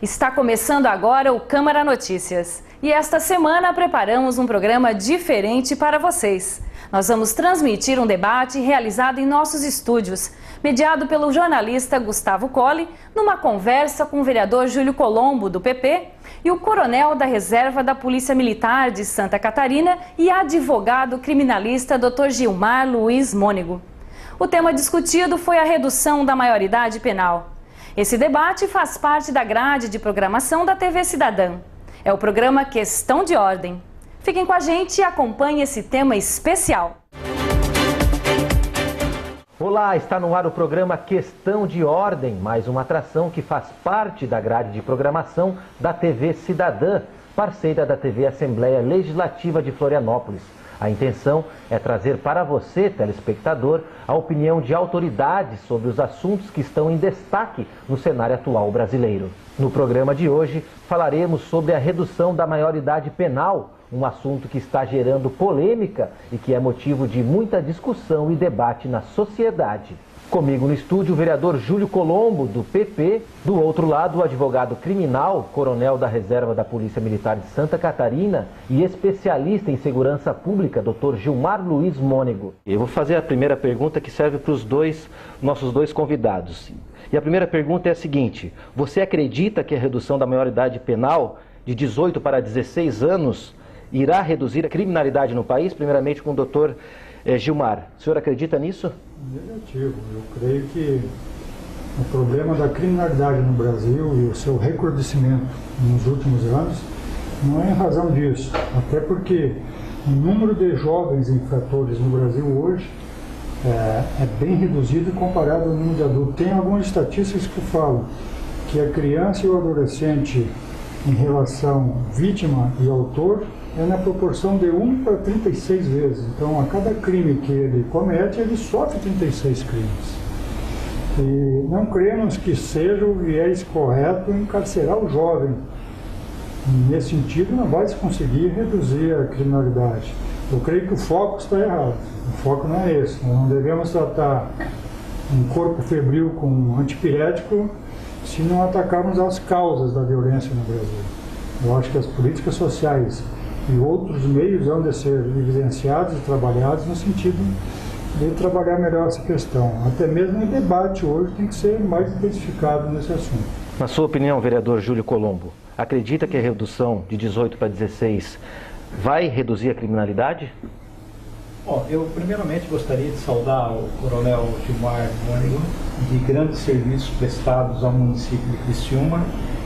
Está começando agora o Câmara Notícias. E esta semana preparamos um programa diferente para vocês. Nós vamos transmitir um debate realizado em nossos estúdios, mediado pelo jornalista Gustavo Colli, numa conversa com o vereador Júlio Colombo, do PP, e o coronel da Reserva da Polícia Militar de Santa Catarina e advogado criminalista Dr. Gilmar Luiz Mônego. O tema discutido foi a redução da maioridade penal. Esse debate faz parte da grade de programação da TV Cidadã. É o programa Questão de Ordem. Fiquem com a gente e acompanhem esse tema especial. Olá, está no ar o programa Questão de Ordem, mais uma atração que faz parte da grade de programação da TV Cidadã, parceira da TV Assembleia Legislativa de Florianópolis. A intenção é trazer para você, telespectador, a opinião de autoridades sobre os assuntos que estão em destaque no cenário atual brasileiro. No programa de hoje, falaremos sobre a redução da maioridade penal, um assunto que está gerando polêmica e que é motivo de muita discussão e debate na sociedade. Comigo no estúdio, o vereador Júlio Colombo, do PP. Do outro lado, o advogado criminal, coronel da Reserva da Polícia Militar de Santa Catarina e especialista em segurança pública, Dr. Gilmar Luiz Mônego. Eu vou fazer a primeira pergunta que serve para os nossos dois convidados. E a primeira pergunta é a seguinte: você acredita que a redução da maioridade penal de 18 para 16 anos irá reduzir a criminalidade no país? Primeiramente com o doutor Gilmar. O senhor acredita nisso? Negativo. Eu creio que o problema da criminalidade no Brasil e o seu recrudescimento nos últimos anos não é em razão disso. Até porque o número de jovens infratores no Brasil hoje é bem reduzido comparado ao número de adultos. Tem algumas estatísticas que falam que a criança e o adolescente em relação vítima e autor é na proporção de 1 para 36 vezes. Então, a cada crime que ele comete, ele sofre 36 crimes. E não cremos que seja o viés correto encarcerar o jovem. Nesse sentido, não vai se conseguir reduzir a criminalidade. Eu creio que o foco está errado. O foco não é esse. Nós não devemos tratar um corpo febril com antipirético se não atacarmos as causas da violência no Brasil. Eu acho que as políticas sociais e outros meios vão de ser evidenciados e trabalhados no sentido de trabalhar melhor essa questão. Até mesmo o debate hoje tem que ser mais intensificado nesse assunto. Na sua opinião, vereador Júlio Colombo, acredita que a redução de 18 para 16 vai reduzir a criminalidade? Bom, eu primeiramente gostaria de saudar o coronel Gilmar Mônego de grandes serviços prestados ao município de Criciúma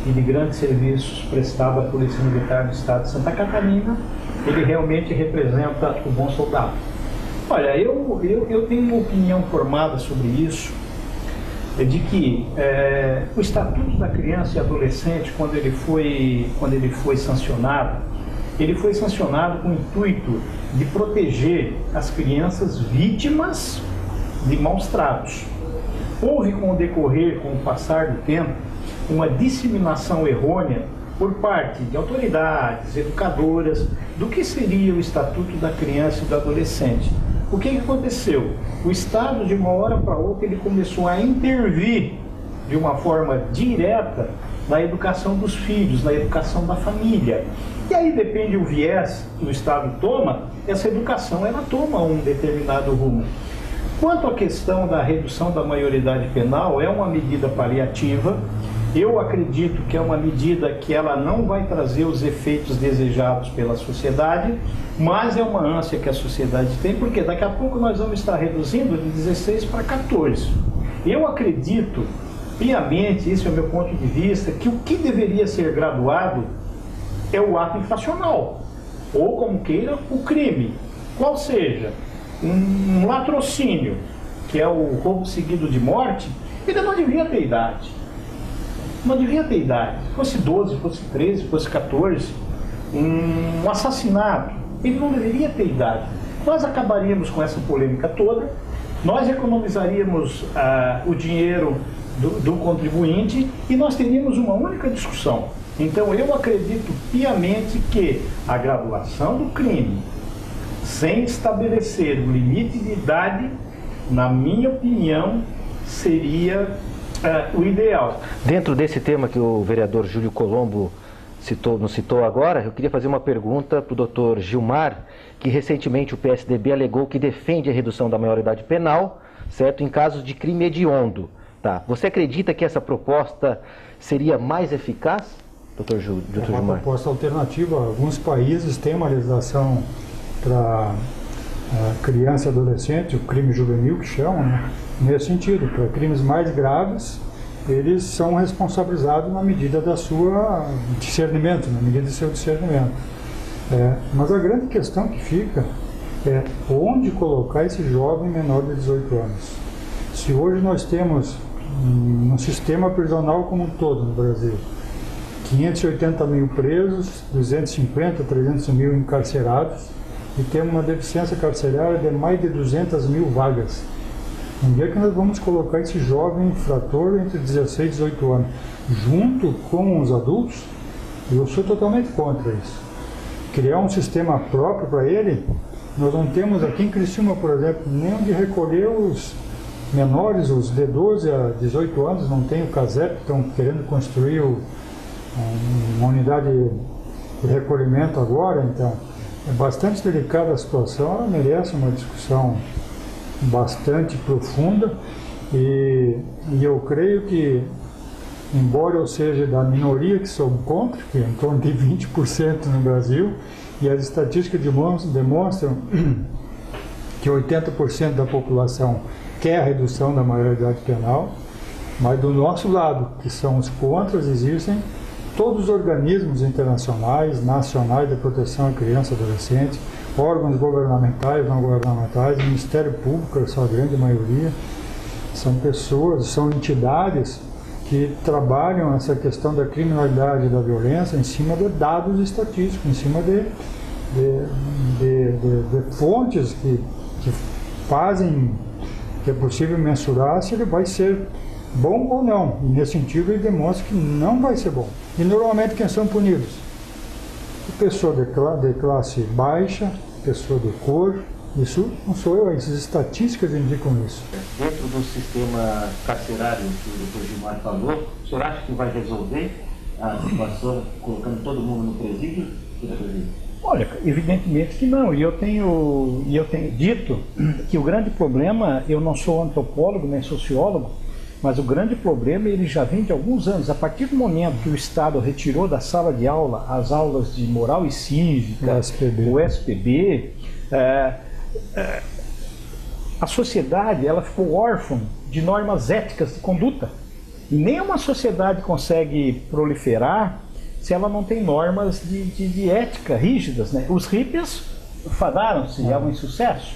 e de grandes serviços prestados à Polícia Militar do Estado de Santa Catarina. Ele realmente representa o bom soldado. Olha, eu tenho uma opinião formada sobre isso, de que o Estatuto da Criança e Adolescente, quando ele foi sancionado, ele foi sancionado com o intuito de proteger as crianças vítimas de maus tratos. Houve, com o passar do tempo, uma disseminação errônea por parte de autoridades, educadoras, do que seria o Estatuto da Criança e do Adolescente. O que aconteceu? O Estado, de uma hora para outra, ele começou a intervir de uma forma direta na educação dos filhos, na educação da família. E aí depende do viés que o Estado toma, essa educação ela toma um determinado rumo. Quanto à questão da redução da maioridade penal, é uma medida paliativa. Eu acredito que é uma medida que ela não vai trazer os efeitos desejados pela sociedade, mas é uma ânsia que a sociedade tem, porque daqui a pouco nós vamos estar reduzindo de 16 para 14. Eu acredito piamente, esse é o meu ponto de vista, que o que deveria ser graduado é o ato infracional, ou como queira, o crime. Qual seja, um latrocínio, que é o roubo seguido de morte, ele não devia ter idade. Não devia ter idade. Fosse 12, fosse 13, fosse 14, um assassinato, ele não deveria ter idade. Nós acabaríamos com essa polêmica toda, nós economizaríamos o dinheiro do contribuinte e nós teríamos uma única discussão. Então eu acredito piamente que a graduação do crime, sem estabelecer um limite de idade, na minha opinião, seria O ideal. Dentro desse tema que o vereador Júlio Colombo nos citou agora, eu queria fazer uma pergunta para o doutor Gilmar, que recentemente o PSDB alegou que defende a redução da maioridade penal, certo, em casos de crime hediondo. Tá. Você acredita que essa proposta seria mais eficaz, doutor Gilmar? É uma proposta alternativa. Alguns países têm uma legislação para criança e adolescente, o crime juvenil que chamam, né? Nesse sentido, para crimes mais graves, eles são responsabilizados na medida do seu discernimento. Mas a grande questão que fica é onde colocar esse jovem menor de 18 anos. Se hoje nós temos no sistema prisional como um todo no Brasil 580 mil presos, 250, 300 mil encarcerados, e temos uma deficiência carcerária de mais de 200 mil vagas. Onde é que nós vamos colocar esse jovem infrator entre 16 e 18 anos? Junto com os adultos? Eu sou totalmente contra isso. Criar um sistema próprio para ele, nós não temos aqui em Criciúma, por exemplo, nem onde recolher os menores, os de 12 a 18 anos, não tem o CASEP, estão querendo construir uma unidade de recolhimento agora, então é bastante delicada a situação, ela merece uma discussão bastante profunda e eu creio que, embora eu seja da minoria que sou contra, que é em torno de 20% no Brasil, e as estatísticas demonstram que 80% da população quer a redução da maioridade penal, mas do nosso lado, que são os contras, existem todos os organismos internacionais, nacionais de proteção à criança e adolescente, órgãos governamentais, não governamentais, Ministério Público, a sua grande maioria, são pessoas, são entidades que trabalham essa questão da criminalidade e da violência em cima de dados estatísticos, em cima de fontes que fazem, que é possível mensurar se ele vai ser bom ou não. E nesse sentido ele demonstra que não vai ser bom. E normalmente quem são punidos? Pessoa de classe baixa, pessoa de cor, isso não sou eu, essas estatísticas indicam isso. Dentro do sistema carcerário que o Dr. Gilmar falou, o senhor acha que vai resolver a situação colocando todo mundo no presídio? Olha, evidentemente que não, e eu tenho dito que o grande problema, eu não sou antropólogo nem sociólogo, mas o grande problema ele já vem de alguns anos. A partir do momento que o Estado retirou da sala de aula as aulas de moral e cívica, o SPB, a sociedade ela ficou órfã de normas éticas de conduta. E nenhuma sociedade consegue proliferar se ela não tem normas de ética rígidas, né? Os hippies fadaram-se ao insucesso.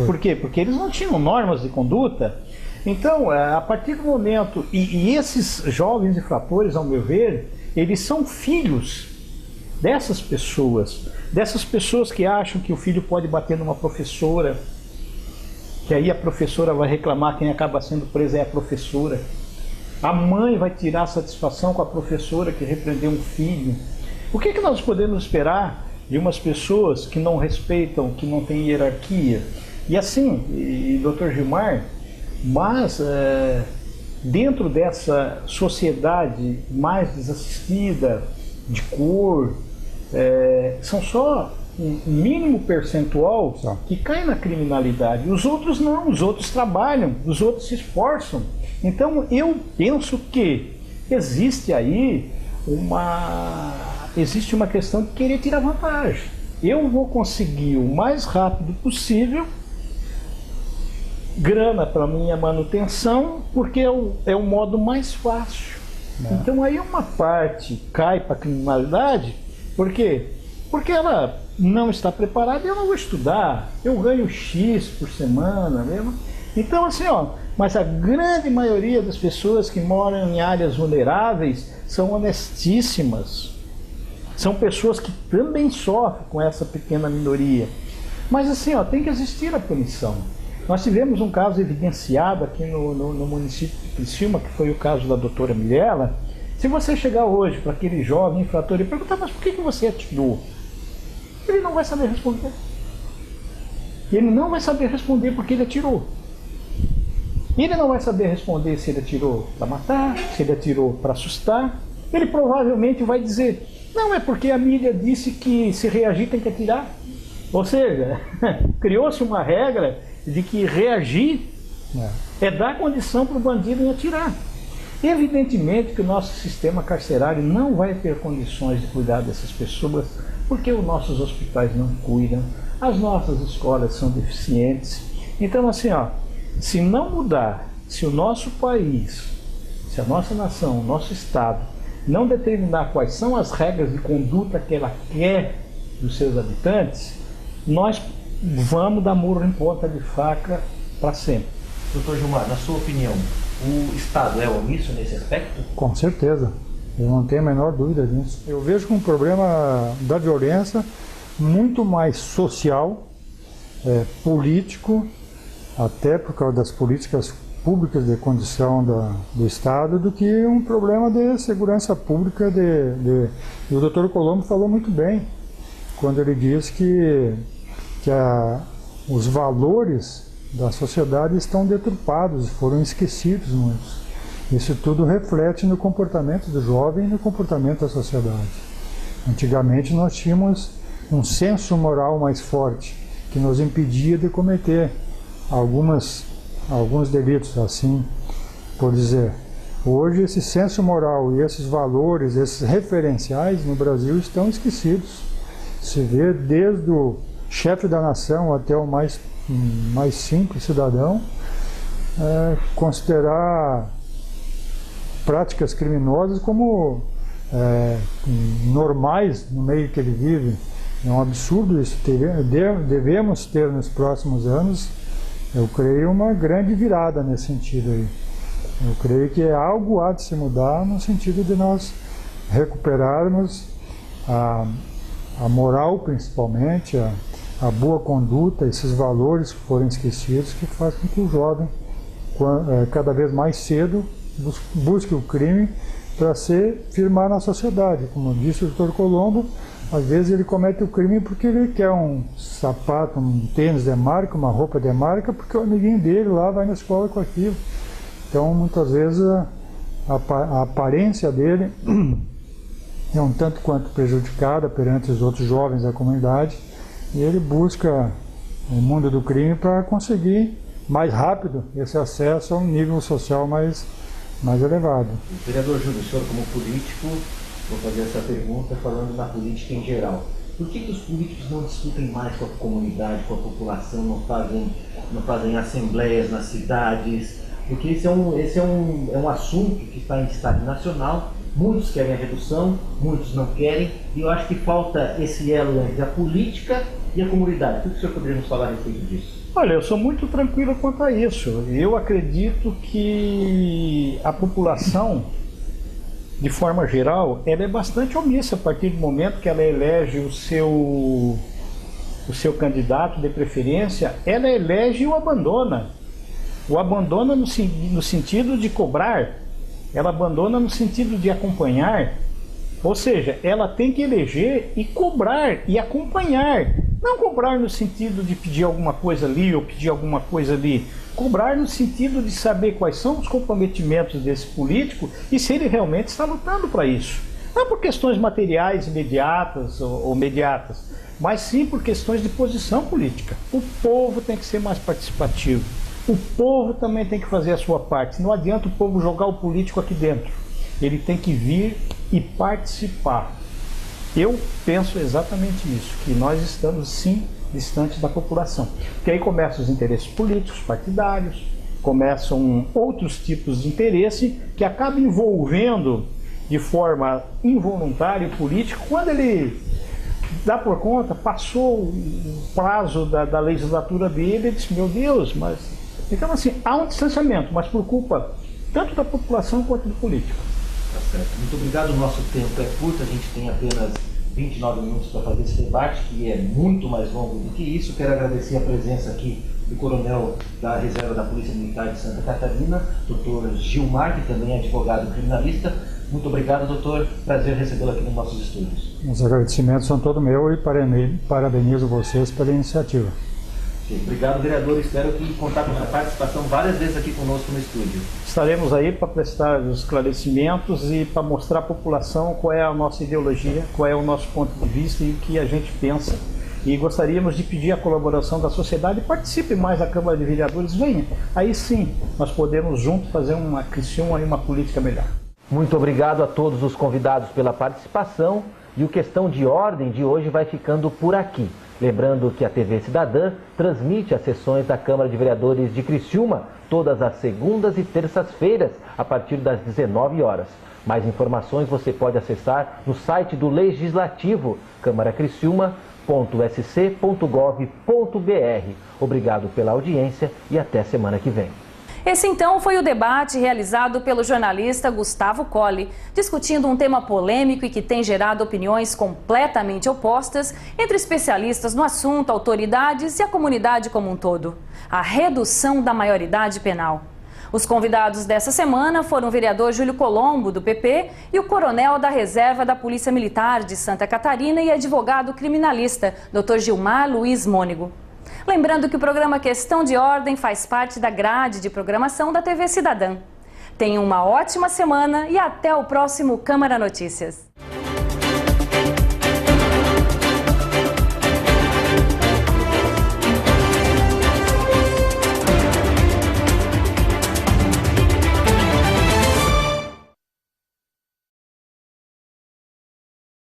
Por quê? Porque eles não tinham normas de conduta. Então, a partir do momento... E esses jovens infratores, ao meu ver, eles são filhos dessas pessoas que acham que o filho pode bater numa professora, que aí a professora vai reclamar, quem acaba sendo presa é a professora. A mãe vai tirar satisfação com a professora que repreendeu um filho. O que nós podemos esperar de umas pessoas que não respeitam, que não têm hierarquia? E assim, Dr. Gilmar, mas dentro dessa sociedade mais desassistida, de cor, são só um mínimo percentual que cai na criminalidade. Os outros não, os outros trabalham, os outros se esforçam. Então eu penso que existe aí uma questão de querer tirar vantagem. Eu vou conseguir o mais rápido possível grana para minha manutenção, porque é o modo mais fácil. Então aí uma parte cai para a criminalidade, por quê? Porque ela não está preparada e eu não vou estudar, eu ganho X por semana mesmo. Então assim, mas a grande maioria das pessoas que moram em áreas vulneráveis são honestíssimas. São pessoas que também sofrem com essa pequena minoria. Mas assim, tem que existir a punição. Nós tivemos um caso evidenciado aqui no município de Criciúma, que foi o caso da doutora Mirella. Se você chegar hoje para aquele jovem infrator e perguntar, mas por que você atirou? Ele não vai saber responder. Ele não vai saber responder porque ele atirou. Ele não vai saber responder se ele atirou para matar, se ele atirou para assustar. Ele provavelmente vai dizer, não, é porque a mídia disse que se reagir tem que atirar. Ou seja, criou-se uma regra de que reagir é dar condição para o bandido em atirar. Evidentemente que o nosso sistema carcerário não vai ter condições de cuidar dessas pessoas, porque os nossos hospitais não cuidam, as nossas escolas são deficientes. Então, assim, se não mudar, se o nosso país, se a nossa nação, o nosso Estado, não determinar quais são as regras de conduta que ela quer dos seus habitantes, nós vamos dar murro em ponta de faca para sempre. Doutor Gilmar, na sua opinião, o Estado é omisso nesse aspecto? Com certeza, eu não tenho a menor dúvida disso. Eu vejo que um problema da violência muito mais social, político, até por causa das políticas públicas de condição do Estado, do que um problema de segurança pública. E o Dr. Colombo falou muito bem, quando ele diz que os valores da sociedade estão deturpados, foram esquecidos muitos. Isso tudo reflete no comportamento do jovem e no comportamento da sociedade. Antigamente nós tínhamos um senso moral mais forte, que nos impedia de cometer alguns delitos, assim por dizer. Hoje esse senso moral e esses valores, esses referenciais no Brasil estão esquecidos. Se vê desde o chefe da nação até o mais simples cidadão considerar práticas criminosas como normais no meio que ele vive. É um absurdo isso. Devemos ter nos próximos anos, eu creio, uma grande virada nesse sentido aí. Eu creio que algo há de se mudar no sentido de nós recuperarmos a moral, principalmente, a boa conduta, esses valores que foram esquecidos, que fazem com que o jovem, cada vez mais cedo, busque o crime para se firmar na sociedade. Como disse o Dr. Colombo, às vezes ele comete o crime porque ele quer um sapato, um tênis de marca, uma roupa de marca, porque o amiguinho dele lá vai na escola com aquilo. Então, muitas vezes, a aparência dele é um tanto quanto prejudicada perante os outros jovens da comunidade, e ele busca o mundo do crime para conseguir mais rápido esse acesso a um nível social mais elevado. Vereador Júlio, o senhor como político, vou fazer essa pergunta falando na política em geral. Por que os políticos não discutem mais com a comunidade, com a população, não fazem assembleias nas cidades? Porque esse é um assunto que está em destaque nacional. Muitos querem a redução, muitos não querem, e eu acho que falta esse elo entre a política e a comunidade. O que o senhor poderia nos falar a respeito disso? Olha, eu sou muito tranquilo quanto a isso. Eu acredito que a população, de forma geral, ela é bastante omissa a partir do momento que ela elege o seu candidato de preferência, ela elege e o abandona. O abandona no sentido de cobrar, ela abandona no sentido de acompanhar. Ou seja, ela tem que eleger e cobrar e acompanhar. Não cobrar no sentido de pedir alguma coisa ali ou pedir alguma coisa ali. Cobrar no sentido de saber quais são os comprometimentos desse político e se ele realmente está lutando para isso. Não por questões materiais imediatas ou mediatas, mas sim por questões de posição política. O povo tem que ser mais participativo. O povo também tem que fazer a sua parte. Não adianta o povo jogar o político aqui dentro. Ele tem que vir e participar. Eu penso exatamente isso, que nós estamos sim distantes da população. Porque aí começam os interesses políticos, partidários, começam outros tipos de interesse que acabam envolvendo de forma involuntária o político. Quando ele dá por conta, passou o prazo da legislatura dele, ele disse, meu Deus, mas... Então assim, há um distanciamento, mas por culpa tanto da população quanto do político. Tá certo. Muito obrigado, o nosso tempo é curto, a gente tem apenas 29 minutos para fazer esse debate, que é muito mais longo do que isso. Quero agradecer a presença aqui do coronel da Reserva da Polícia Militar de Santa Catarina, doutor Gilmar, que também é advogado criminalista. Muito obrigado, doutor. Prazer recebê-lo aqui nos nossos estúdios. Os agradecimentos são todos meus e parabenizo vocês pela iniciativa. Obrigado, vereador. Espero que contar com a sua participação várias vezes aqui conosco no estúdio. Estaremos aí para prestar os esclarecimentos e para mostrar à população qual é a nossa ideologia, qual é o nosso ponto de vista e o que a gente pensa. E gostaríamos de pedir a colaboração da sociedade. Participe mais da Câmara de Vereadores, venha. Aí sim, nós podemos juntos fazer uma Criciúma e uma política melhor. Muito obrigado a todos os convidados pela participação. E o Questão de Ordem de hoje vai ficando por aqui. Lembrando que a TV Cidadã transmite as sessões da Câmara de Vereadores de Criciúma todas as segundas e terças-feiras, a partir das 19 horas. Mais informações você pode acessar no site do Legislativo, câmaracriciuma.sc.gov.br. Obrigado pela audiência e até semana que vem. Esse então foi o debate realizado pelo jornalista Gustavo Colli, discutindo um tema polêmico e que tem gerado opiniões completamente opostas entre especialistas no assunto, autoridades e a comunidade como um todo: a redução da maioridade penal. Os convidados dessa semana foram o vereador Júlio Colombo, do PP, e o coronel da reserva da Polícia Militar de Santa Catarina e advogado criminalista, Dr. Gilmar Luiz Mônego. Lembrando que o programa Questão de Ordem faz parte da grade de programação da TV Cidadã. Tenham uma ótima semana e até o próximo Câmara Notícias.